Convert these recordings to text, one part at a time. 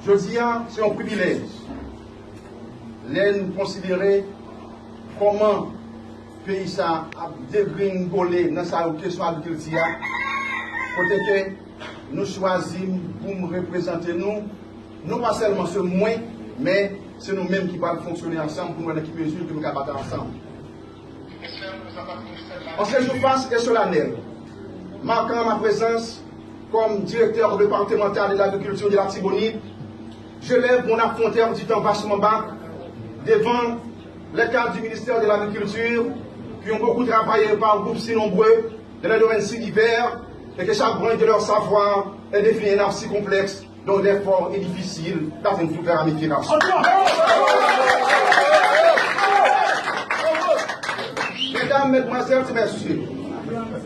Je dis, c'est un privilège. Nous considérer comment le pays a dégringolé dans sa question agriculture. Peut-être que nous choisissons pour nous représenter non pas seulement ce moins, mais c'est nous-mêmes qui allons fonctionner ensemble pour nous qui mesure que nous allons battre ensemble. En ce jour face et solennel, marquant ma présence comme directeur départemental de l'agriculture de la Tibonite, je lève mon affronteur du temps vachement bas devant les cadres du ministère de l'Agriculture qui ont beaucoup travaillé par groupes si nombreux dans les domaines si divers et que chaque branche de leur savoir est défini un arbre si complexe dont l'effort est difficile dans une toute ramification. Mesdames, Mesdemoiselles et Messieurs,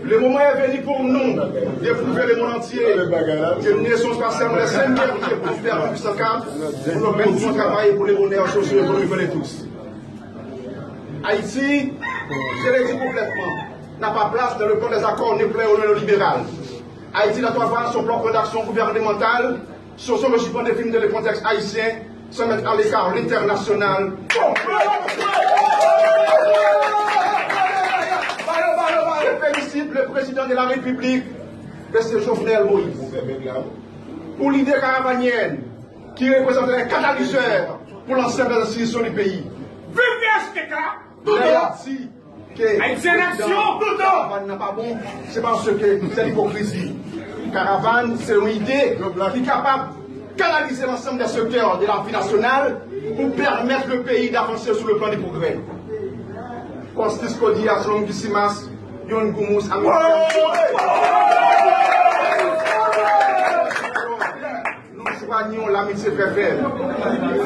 le moment est venu pour nous de prouver le monde entier que nous ne sommes pas seulement les seuls qui pour faire plus 104, pour nous pouvons travailler pour les bonheurs sociaux et pour nous connaître tous. Haïti, je l'ai dit complètement, n'a pas place dans le plan des accords nucléaires ou néolibéral. Haïti doit avoir son plan d'action gouvernementale sur son logiquement défini dans le contexte haïtien, sans mettre à l'écart l'international. Je félicite le président de la République, M. Jovenel Moïse, pour l'idée caravanienne qui représente un catalyseur pour l'ensemble des institutions du pays. Vive STK! Haïti, Haïti en action! Caravane n'est pas bon, c'est parce que c'est l'hypocrisie. Caravane, c'est une idée qui est capable de canaliser l'ensemble des secteurs de la vie nationale pour permettre le pays d'avancer sur le plan du progrès. Kostis Kodi a son Gissimas, Yon Goumous, nous soignons l'amitié très faible.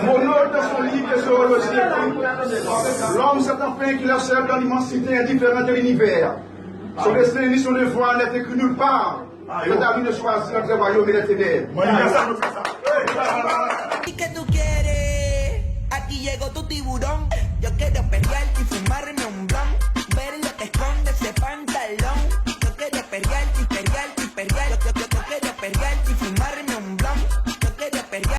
Monod dans son livre et son relogier, l'homme c'est enfin qu'il observe dans l'immensité indifférente de l'univers. Son destin ni son devoir n'est écrit nulle part. Le David de choisir entre royaume et les ténèbres. ¿Y qué tú quieres? Aquí llegó tu tiburón. Yo quiero pelear y fumarme un